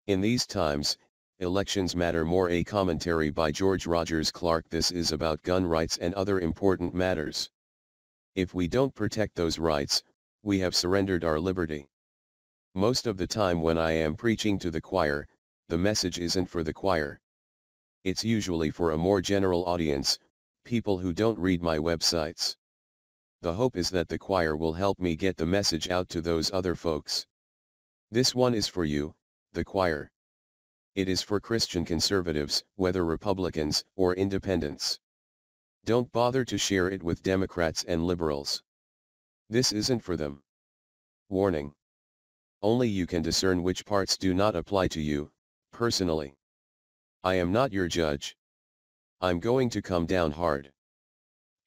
In these times, elections matter more. A commentary by George Rogers Clark. This is about gun rights and other important matters. If we don't protect those rights, we have surrendered our liberty. Most of the time when I am preaching to the choir, the message isn't for the choir. It's usually for a more general audience, people who don't read my websites. The hope is that the choir will help me get the message out to those other folks. This one is for you, the choir. It is for Christian conservatives, whether Republicans or independents. Don't bother to share it with Democrats and liberals. This isn't for them. Warning. Only you can discern which parts do not apply to you, personally. I am not your judge. I'm going to come down hard.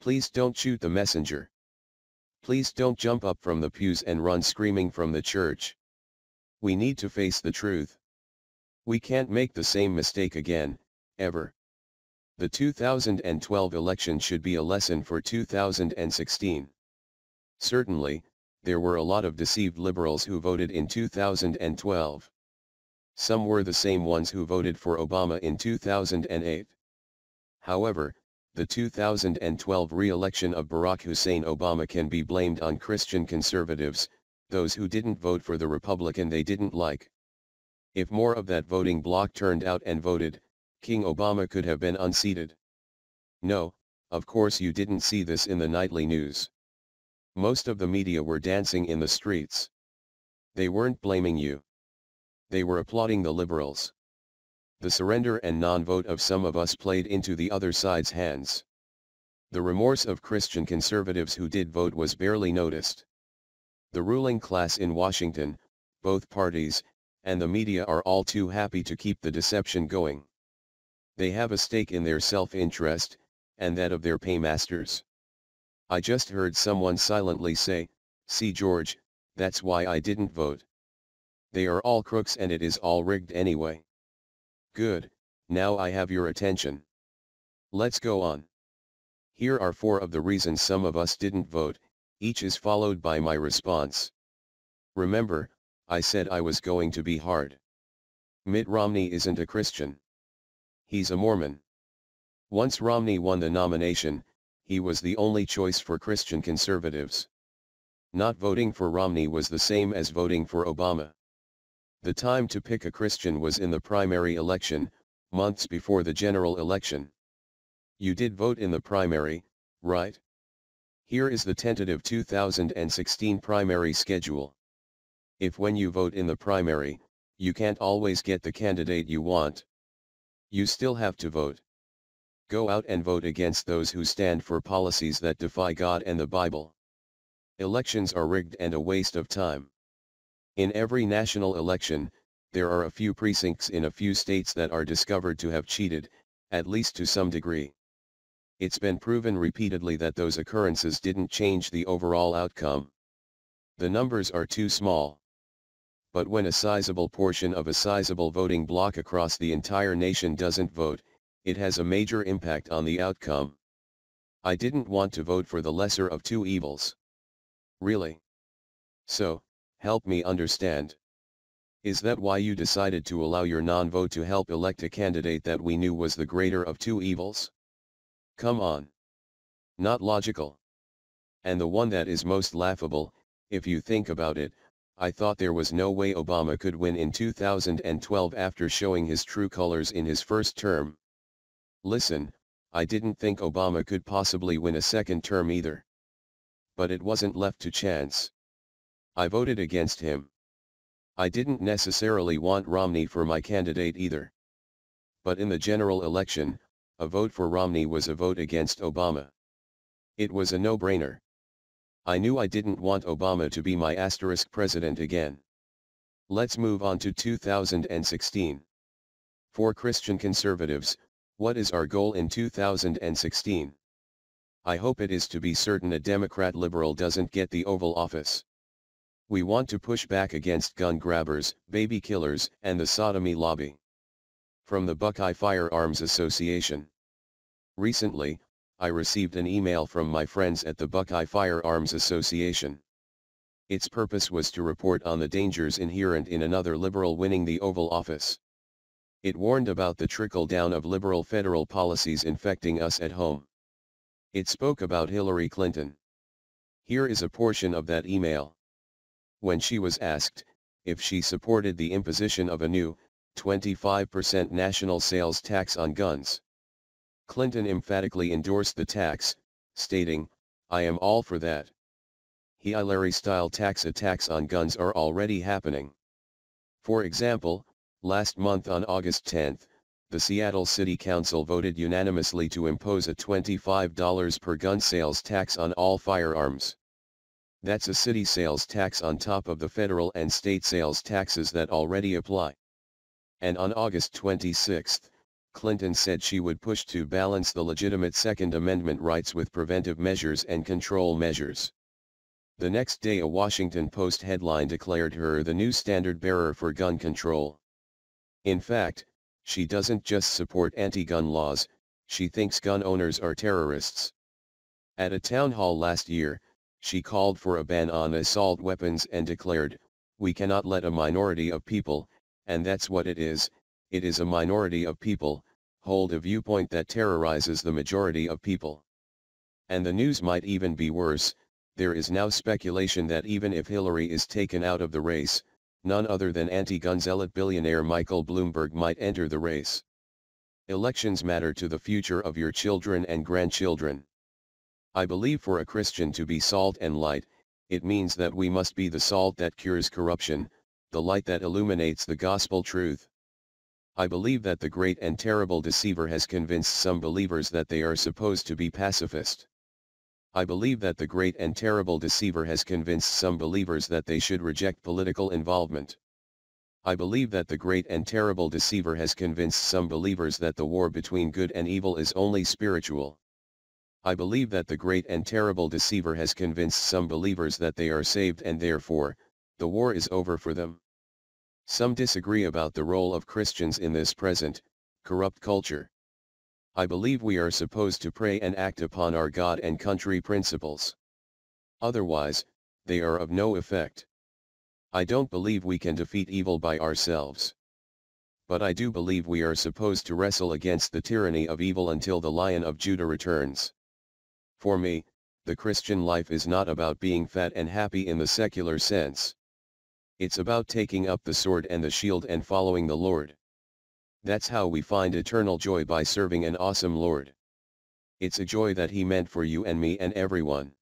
Please don't shoot the messenger. Please don't jump up from the pews and run screaming from the church. We need to face the truth. We can't make the same mistake again, ever. The 2012 election should be a lesson for 2016. Certainly, there were a lot of deceived liberals who voted in 2012. Some were the same ones who voted for Obama in 2008. However, the 2012 re-election of Barack Hussein Obama can be blamed on Christian conservatives, those who didn't vote for the Republican they didn't like. If more of that voting bloc turned out and voted, King Obama could have been unseated. No, of course you didn't see this in the nightly news. Most of the media were dancing in the streets. They weren't blaming you. They were applauding the liberals. The surrender and non-vote of some of us played into the other side's hands. The remorse of Christian conservatives who did vote was barely noticed. The ruling class in Washington, both parties, and the media are all too happy to keep the deception going. They have a stake in their self-interest, and that of their paymasters. I just heard someone silently say, "See George, that's why I didn't vote. They are all crooks and it is all rigged anyway." Good, now I have your attention. Let's go on. Here are 4 of the reasons some of us didn't vote, each is followed by my response. Remember, I said I was going to be hard. Mitt Romney isn't a Christian. He's a Mormon. Once Romney won the nomination, he was the only choice for Christian conservatives. Not voting for Romney was the same as voting for Obama. The time to pick a Christian was in the primary election, months before the general election. You did vote in the primary, right? Here is the tentative 2016 primary schedule. If when you vote in the primary, you can't always get the candidate you want, you still have to vote. Go out and vote against those who stand for policies that defy God and the Bible. Elections are rigged and a waste of time. In every national election, there are a few precincts in a few states that are discovered to have cheated, at least to some degree. It's been proven repeatedly that those occurrences didn't change the overall outcome. The numbers are too small. But when a sizable portion of a sizable voting bloc across the entire nation doesn't vote, it has a major impact on the outcome. I didn't want to vote for the lesser of two evils. Really? So, help me understand. Is that why you decided to allow your non-vote to help elect a candidate that we knew was the greater of two evils? Come on. Not logical. And the one that is most laughable, if you think about it, I thought there was no way Obama could win in 2012 after showing his true colors in his first term. Listen, I didn't think Obama could possibly win a second term either. But it wasn't left to chance. I voted against him. I didn't necessarily want Romney for my candidate either. But in the general election, a vote for Romney was a vote against Obama. It was a no-brainer. I knew I didn't want Obama to be my president again. Let's move on to 2016. For Christian conservatives, what is our goal in 2016? I hope it is to be certain a Democrat liberal doesn't get the Oval Office. We want to push back against gun grabbers, baby killers, and the sodomy lobby. From the Buckeye Firearms Association. Recently, I received an email from my friends at the Buckeye Firearms Association. Its purpose was to report on the dangers inherent in another liberal winning the Oval Office. It warned about the trickle-down of liberal federal policies infecting us at home. It spoke about Hillary Clinton. Here is a portion of that email. When she was asked if she supported the imposition of a new 25% national sales tax on guns, Clinton emphatically endorsed the tax, stating, "I am all for that. Hillary-style tax attacks on guns are already happening." For example, last month on August 10, the Seattle City Council voted unanimously to impose a $25 per gun sales tax on all firearms. That's a city sales tax on top of the federal and state sales taxes that already apply. And on August 26, Clinton said she would push to balance the legitimate Second Amendment rights with preventive measures and control measures. The next day a Washington Post headline declared her the new standard-bearer for gun control. In fact, she doesn't just support anti-gun laws, she thinks gun owners are terrorists. At a town hall last year, she called for a ban on assault weapons and declared, "We cannot let a minority of people, and that's what it is a minority of people, hold a viewpoint that terrorizes the majority of people." And the news might even be worse. There is now speculation that even if Hillary is taken out of the race, none other than anti-gun zealot billionaire Michael Bloomberg might enter the race. Elections matter to the future of your children and grandchildren. I believe for a Christian to be salt and light, it means that we must be the salt that cures corruption, the light that illuminates the gospel truth. I believe that the great and terrible deceiver has convinced some believers that they are supposed to be pacifist. I believe that the great and terrible deceiver has convinced some believers that they should reject political involvement. I believe that the great and terrible deceiver has convinced some believers that the war between good and evil is only spiritual. I believe that the great and terrible deceiver has convinced some believers that they are saved and therefore, the war is over for them. Some disagree about the role of Christians in this present, corrupt culture. I believe we are supposed to pray and act upon our God and country principles. Otherwise, they are of no effect. I don't believe we can defeat evil by ourselves. But I do believe we are supposed to wrestle against the tyranny of evil until the Lion of Judah returns. For me, the Christian life is not about being fat and happy in the secular sense. It's about taking up the sword and the shield and following the Lord. That's how we find eternal joy, by serving an awesome Lord. It's a joy that He meant for you and me and everyone.